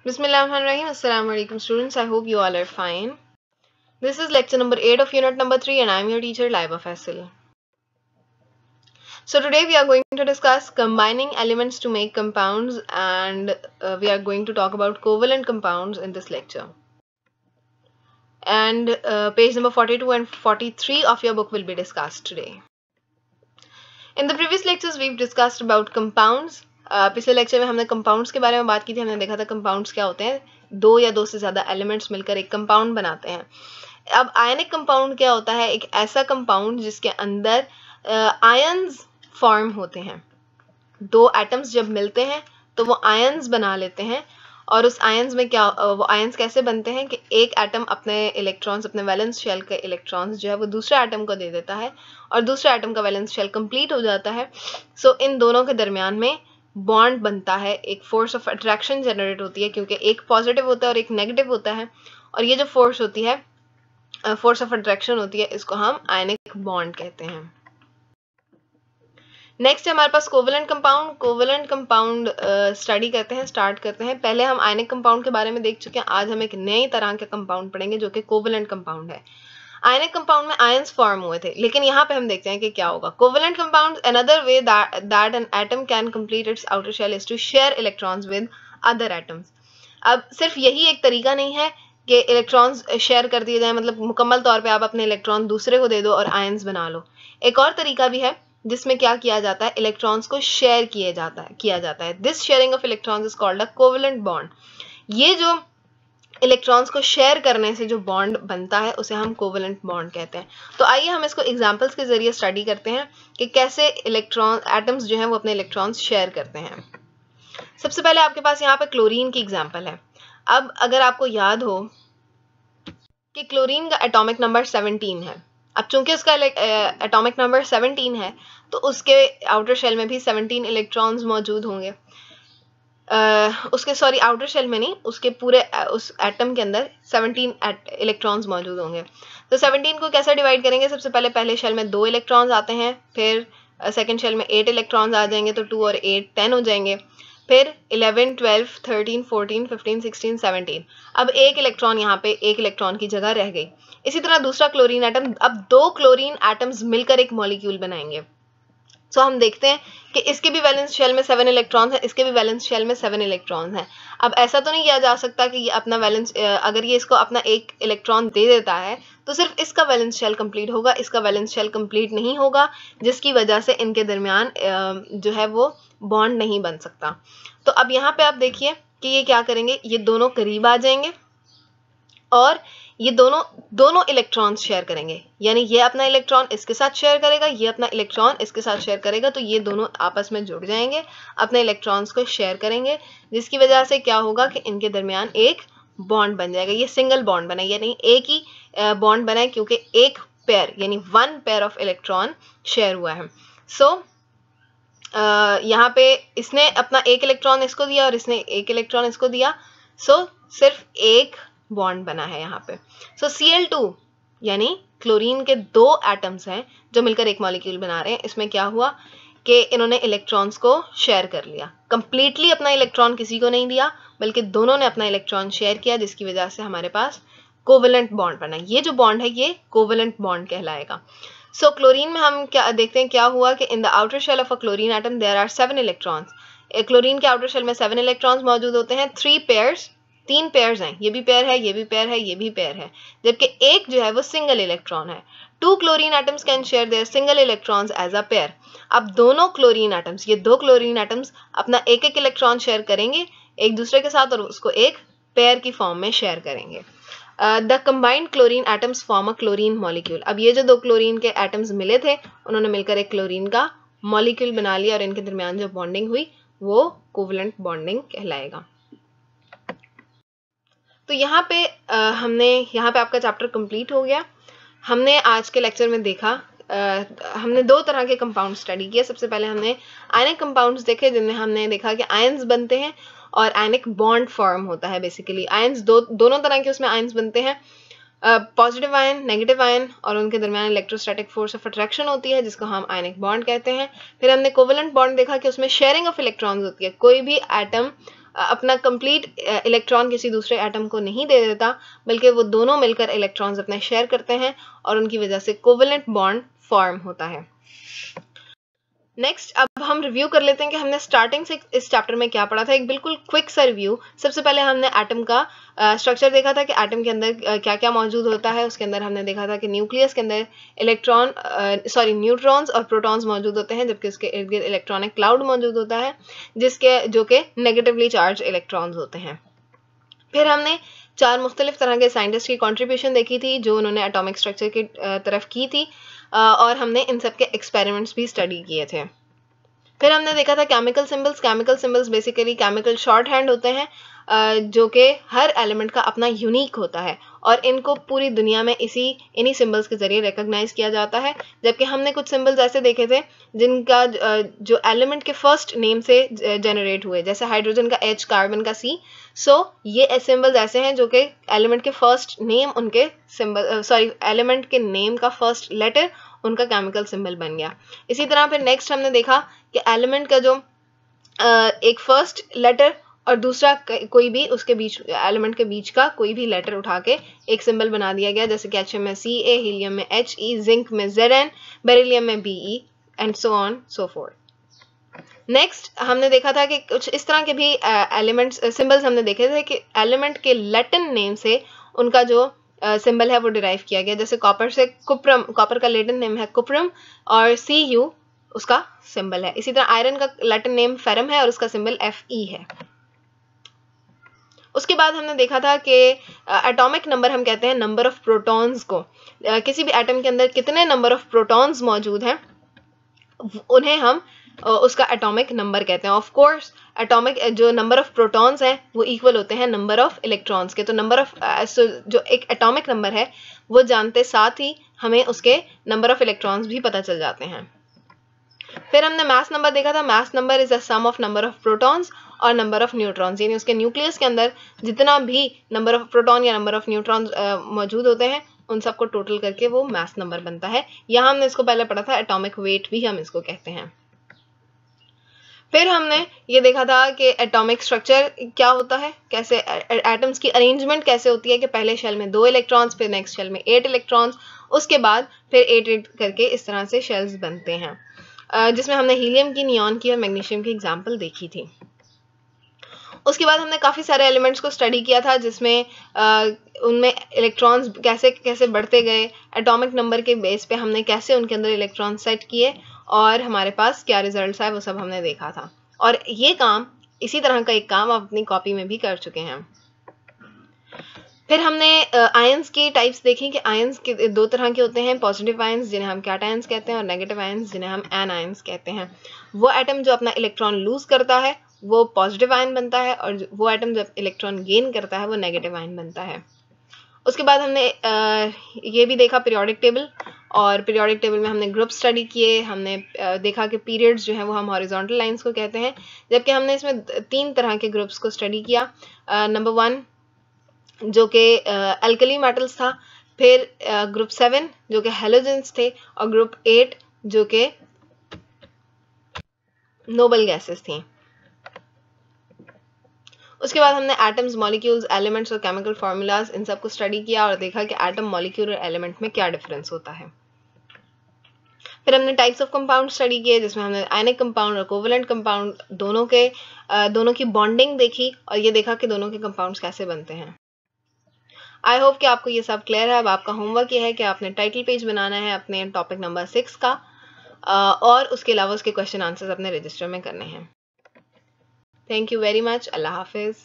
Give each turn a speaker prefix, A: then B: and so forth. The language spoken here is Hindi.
A: Bismillahirrahmanirrahim. Assalamu alaikum students. I hope you all are fine. This is lecture number 8 of unit number 3 and I am your teacher Laiba Faisal. So today we are going to discuss combining elements to make compounds and we are going to talk about covalent compounds in this lecture. And page number 42 and 43 of your book will be discussed today. In the previous lectures we've discussed about compounds. पिछले लेक्चर में हमने कंपाउंड्स के बारे में बात की थी. हमने देखा था कंपाउंड्स क्या होते हैं. दो या दो से ज़्यादा एलिमेंट्स मिलकर एक कंपाउंड बनाते हैं. अब आयनिक कंपाउंड क्या होता है? एक ऐसा कंपाउंड जिसके अंदर आयन्स फॉर्म होते हैं. दो एटम्स जब मिलते हैं तो वो आयन्स बना लेते हैं. और उस आयन्स में क्या वो आयन्स कैसे बनते हैं कि एक एटम अपने इलेक्ट्रॉन्स, अपने वैलेंस शेल के इलेक्ट्रॉन्स जो है वो दूसरे एटम को दे देता है और दूसरे एटम का वैलेंस शेल कंप्लीट हो जाता है. सो इन दोनों के दरमियान में बॉन्ड बनता है. एक फोर्स ऑफ अट्रैक्शन जनरेट होती है क्योंकि एक पॉजिटिव होता है और एक नेगेटिव होता है. और ये जो फोर्स होती है, फोर्स ऑफ अट्रैक्शन होती है, इसको हम आयनिक बॉन्ड कहते हैं. नेक्स्ट है हमारे पास covalent compound. Covalent compound study करते हैं, स्टार्ट करते हैं. पहले हम आयनिक कंपाउंड के बारे में देख चुके हैं. आज हम एक नई तरह के कंपाउंड पढ़ेंगे जो कि कोवेलेंट कंपाउंड है. आयनिक कंपाउंड में आयंस फॉर्म हुए थे, लेकिन यहाँ पे हम देखते हैं कि क्या होगा. Covalent compound, another way that an atom can complete its outer shell is to share electrons with other atoms. अब सिर्फ यही एक तरीका नहीं है कि इलेक्ट्रॉन्स शेयर कर दिए जाए, मतलब मुकम्मल तौर पे आप अपने इलेक्ट्रॉन दूसरे को दे दो और आयंस बना लो. एक और तरीका भी है जिसमें क्या किया जाता है, इलेक्ट्रॉन्स को शेयर किया जाता है. This sharing of electrons is called a covalent bond. ये जो इलेक्ट्रॉन्स को शेयर करने से जो बॉन्ड बनता है उसे हम कोवेलेंट बॉन्ड कहते हैं. तो आइए हम इसको एग्जांपल्स के जरिए स्टडी करते हैं कि कैसे इलेक्ट्रॉन एटम्स जो हैं वो अपने इलेक्ट्रॉन्स शेयर करते हैं. सबसे पहले आपके पास यहाँ पे क्लोरीन की एग्जांपल है. अब अगर आपको याद हो कि क्लोरीन का एटॉमिक नंबर 17 है. अब चूंकि उसका एटॉमिक नंबर 17 है तो उसके आउटर शेल में भी 17 इलेक्ट्रॉन्स मौजूद होंगे. उसके सॉरी आउटर शेल में नहीं, उसके पूरे उस एटम के अंदर 17 इलेक्ट्रॉन्स मौजूद होंगे. तो 17 को कैसे डिवाइड करेंगे? सबसे पहले शेल में 2 इलेक्ट्रॉन्स आते हैं, फिर सेकंड शेल में 8 इलेक्ट्रॉन्स आ जाएंगे, तो 2 और 8 10 हो जाएंगे. फिर 11 12 13 14 15 16 17. अब एक इलेक्ट्रॉन यहाँ पे एक इलेक्ट्रॉन की जगह रह गई. इसी तरह दूसरा क्लोरीन एटम, अब 2 क्लोरीन एटम्स मिलकर एक मॉलिक्यूल बनाएंगे. सो हम देखते हैं कि इसके भी वैलेंस शेल में 7 इलेक्ट्रॉन्स हैं, इसके भी वैलेंस शेल में 7 इलेक्ट्रॉन्स हैं. अब ऐसा तो नहीं किया जा सकता कि ये अपना वैलेंस, अगर ये इसको अपना एक इलेक्ट्रॉन दे देता है तो सिर्फ इसका वैलेंस शेल कंप्लीट होगा, इसका वैलेंस शेल कंप्लीट नहीं होगा, जिसकी वजह से इनके दरमियान जो है वो बॉन्ड नहीं बन सकता. तो अब यहाँ पे आप देखिए कि ये क्या करेंगे, ये दोनों करीब आ जाएंगे और ये दोनों इलेक्ट्रॉन्स शेयर करेंगे. यानी ये अपना इलेक्ट्रॉन इसके साथ शेयर करेगा, ये अपना इलेक्ट्रॉन इसके साथ शेयर करेगा. तो ये दोनों आपस में जुड़ जाएंगे, अपने इलेक्ट्रॉन्स को शेयर करेंगे, जिसकी वजह से क्या होगा कि इनके दरमियान एक बॉन्ड बन जाएगा. ये सिंगल बॉन्ड बना, यानी एक ही बॉन्ड बना है क्योंकि एक पेयर यानी 1 पेयर ऑफ इलेक्ट्रॉन शेयर हुआ है. सो यहाँ पे इसने अपना एक इलेक्ट्रॉन इसको दिया और इसने एक इलेक्ट्रॉन इसको दिया. सो सिर्फ एक बॉन्ड बना है यहाँ पे. सो Cl2 यानी क्लोरीन के 2 एटम्स हैं जो मिलकर एक मॉलिक्यूल बना रहे हैं. इसमें क्या हुआ कि इन्होंने इलेक्ट्रॉन्स को शेयर कर लिया. कंप्लीटली अपना इलेक्ट्रॉन किसी को नहीं दिया, बल्कि दोनों ने अपना इलेक्ट्रॉन शेयर किया, जिसकी वजह से हमारे पास कोवेलेंट बॉन्ड बना. ये जो बॉन्ड है ये कोवेलेंट बॉन्ड कहलाएगा. सो क्लोरीन में हम क्या देखते हैं, क्या हुआ कि in the outer shell of a chlorine atom there are 7 electrons. Chlorine के आउटर शेल में 7 इलेक्ट्रॉन्स मौजूद होते हैं. 3 पेयर्स हैं, ये भी पेयर है, ये भी पेयर है, ये भी पेयर है, जबकि एक जो है वो सिंगल इलेक्ट्रॉन है. 2 chlorine atoms can share their single electrons as a pair. अब दोनों क्लोरीन एटम्स, ये 2 क्लोरीन एटम्स अपना एक एक इलेक्ट्रॉन शेयर करेंगे एक दूसरे के साथ और उसको एक पेयर की फॉर्म में शेयर करेंगे. The combined chlorine atoms form a chlorine molecule. अब ये जो 2 क्लोरीन के एटम्स मिले थे उन्होंने मिलकर एक क्लोरीन का मॉलिक्यूल बना लिया और इनके दरमियान जो बॉन्डिंग हुई वो कोवेलेंट बॉन्डिंग कहलाएगा. तो यहाँ पे आपका चैप्टर कंप्लीट हो गया. हमने आज के लेक्चर में देखा, हमने 2 तरह के कंपाउंड स्टडी किए. सबसे पहले हमने आयनिक कंपाउंड्स देखे जिनमें हमने देखा कि आयंस बनते हैं और आयनिक बॉन्ड फॉर्म होता है. बेसिकली आयंस दोनों तरह के उसमें आयंस बनते हैं, पॉजिटिव आयन, नेगेटिव आयन, और उनके दरमियान इलेक्ट्रोस्टैटिक फोर्स ऑफ अट्रैक्शन होती है जिसको हम आयनिक बॉन्ड कहते हैं. फिर हमने कोवेलेंट बॉन्ड देखा कि उसमें शेयरिंग ऑफ इलेक्ट्रॉन्स होती है. कोई भी एटम अपना कंप्लीट इलेक्ट्रॉन किसी दूसरे एटम को नहीं दे देता, बल्कि वो दोनों मिलकर इलेक्ट्रॉन्स अपने शेयर करते हैं और उनकी वजह से कोवेलेंट बॉन्ड फॉर्म होता है। नेक्स्ट अब हम रिव्यू कर लेते हैं कि हमने स्टार्टिंग से इस चैप्टर में क्या पढ़ा था। एक बिल्कुल क्विक सा रिव्यू। सबसे पहले हमने एटम का स्ट्रक्चर देखा था कि एटम के अंदर क्या क्या मौजूद होता है। उसके अंदर हमने देखा था कि न्यूक्लियस के अंदर न्यूट्रॉन्स और प्रोटॉन्स मौजूद होते हैं, जबकि उसके इर्द गिर्द इलेक्ट्रॉनिक क्लाउड मौजूद होता है जो कि नेगेटिवली चार्ज इलेक्ट्रॉन्स होते हैं। फिर हमने 4 मुख्तलिफ तरह के साइंटिस्ट की कॉन्ट्रीब्यूशन देखी थी जो उन्होंने एटॉमिक स्ट्रक्चर की तरफ की थी, और हमने इन सब के एक्सपेरिमेंट्स भी स्टडी किए थे। फिर हमने देखा था chemical symbols. Chemical symbols basically chemical short hand होते हैं, जो कि हर एलिमेंट का अपना यूनिक होता है और इनको पूरी दुनिया में इन्हीं सिंबल्स के जरिए रिकॉग्नाइज किया जाता है। जबकि हमने कुछ सिंबल्स ऐसे देखे थे जिनका जो एलिमेंट के फर्स्ट नेम से जनरेट हुए, जैसे हाइड्रोजन का H, कार्बन का C। ये सिंबल्स ऐसे हैं जो कि एलिमेंट के फर्स्ट नेम उनके एलिमेंट के नेम का फर्स्ट लेटर उनका केमिकल सिंबल बन गया। इसी तरह फिर नेक्स्ट हमने देखा कि एलिमेंट का जो एक फर्स्ट लेटर और दूसरा कोई भी उसके बीच एलिमेंट के बीच का कोई भी लेटर उठा के एक सिंबल बना दिया गया, जैसे कैल्शियम में Ca, हीलियम में He, जिंक में Zn, बेरिलियम में Be and so on so fourth. Next हमने देखा था कि कुछ इस तरह के भी एलिमेंट्स सिंबल्स हमने देखे थे कि एलिमेंट के लैटिन नेम से उनका जो सिंबल है वो डिराइव किया गया। जैसे कॉपर से कुप्रम, कॉपर का लैटिन नेम है कुप्रम और Cu उसका सिंबल है। इसी तरह आयरन का लैटिन नेम फेरम है और उसका सिंबल Fe है। उसके बाद हमने देखा था कि एटॉमिक नंबर हम कहते हैं नंबर ऑफ प्रोटॉन्स को। किसी भी एटम के अंदर कितने नंबर ऑफ प्रोटॉन्स मौजूद हैं उन्हें हम उसका एटॉमिक नंबर कहते हैं। ऑफ कोर्स एटॉमिक जो नंबर ऑफ प्रोटॉन्स हैं वो इक्वल होते हैं नंबर ऑफ इलेक्ट्रॉन्स के। तो नंबर ऑफ जो एक एटॉमिक नंबर है वो जानते साथ ही हमें उसके नंबर ऑफ इलेक्ट्रॉन्स भी पता चल जाते हैं। फिर हमने मास नंबर देखा था। Mass number is a sum of number of protons और नंबर ऑफ न्यूट्रॉन्स, यानी उसके न्यूक्लियस के अंदर जितना भी नंबर ऑफ प्रोटॉन या नंबर ऑफ न्यूट्रॉन्स मौजूद होते हैं उन सबको टोटल करके वो मास नंबर बनता है। यहाँ हमने इसको पहले पढ़ा था, एटॉमिक वेट भी हम इसको कहते हैं। फिर हमने ये देखा था कि एटॉमिक स्ट्रक्चर क्या होता है, कैसे एटम्स की अरेंजमेंट कैसे होती है कि पहले शेल में 2 इलेक्ट्रॉन्स, फिर नेक्स्ट शेल में 8 इलेक्ट्रॉन्स, उसके बाद फिर 8 करके इस तरह से शेल्स बनते हैं, जिसमें हमने हीलियम की, नियॉन की और मैग्नीशियम की एग्जाम्पल देखी थी। उसके बाद हमने काफ़ी सारे एलिमेंट्स को स्टडी किया था जिसमें उनमें इलेक्ट्रॉन्स कैसे कैसे बढ़ते गए, एटॉमिक नंबर के बेस पे हमने कैसे उनके अंदर इलेक्ट्रॉन सेट किए और हमारे पास क्या रिजल्ट्स आए वो सब हमने देखा था। और ये काम, इसी तरह का एक काम आप अपनी कॉपी में भी कर चुके हैं। फिर हमने आयंस की टाइप्स देखी कि आयंस के 2 तरह के होते हैं, पॉजिटिव आयंस जिन्हें हम कैटायंस कहते हैं और नेगेटिव आयंस जिन्हें हम एनायंस कहते हैं। वो एटम जो अपना इलेक्ट्रॉन लूज करता है वो पॉजिटिव आयन बनता है और वो एटम जब इलेक्ट्रॉन गेन करता है वो नेगेटिव आयन बनता है। उसके बाद हमने ये भी देखा पीरियोडिक टेबल, और पीरियोडिक टेबल में हमने ग्रुप स्टडी किए। हमने देखा कि पीरियड्स जो हैं वो हम हॉरिजॉन्टल लाइंस को कहते हैं, जबकि हमने इसमें 3 तरह के ग्रुप्स को स्टडी किया। नंबर 1 जो कि अल्कली मेटल्स था, फिर ग्रुप 7 जो कि हैलोजेंस थे और ग्रुप 8 जो कि नोबल गैसेस थी। उसके बाद हमने एटम्स, मॉलिक्यूल्स, एलिमेंट्स और केमिकल फार्मूलाज इन सब को स्टडी किया और देखा कि एटम, मॉलिक्यूल और एलिमेंट में क्या डिफरेंस होता है। फिर हमने टाइप्स ऑफ कंपाउंड स्टडी किए जिसमें हमने आयनिक कंपाउंड और कोवेलेंट कंपाउंड दोनों की बॉन्डिंग देखी और ये देखा कि दोनों के कंपाउंड्स कैसे बनते हैं। आई होप कि आपको ये सब क्लियर है। अब आपका होमवर्क ये है कि आपने टाइटल पेज बनाना है अपने टॉपिक नंबर 6 का, और उसके अलावा उसके क्वेश्चन आंसर्स अपने रजिस्टर में करने हैं। Thank you very much. अल्लाह हाफिज़।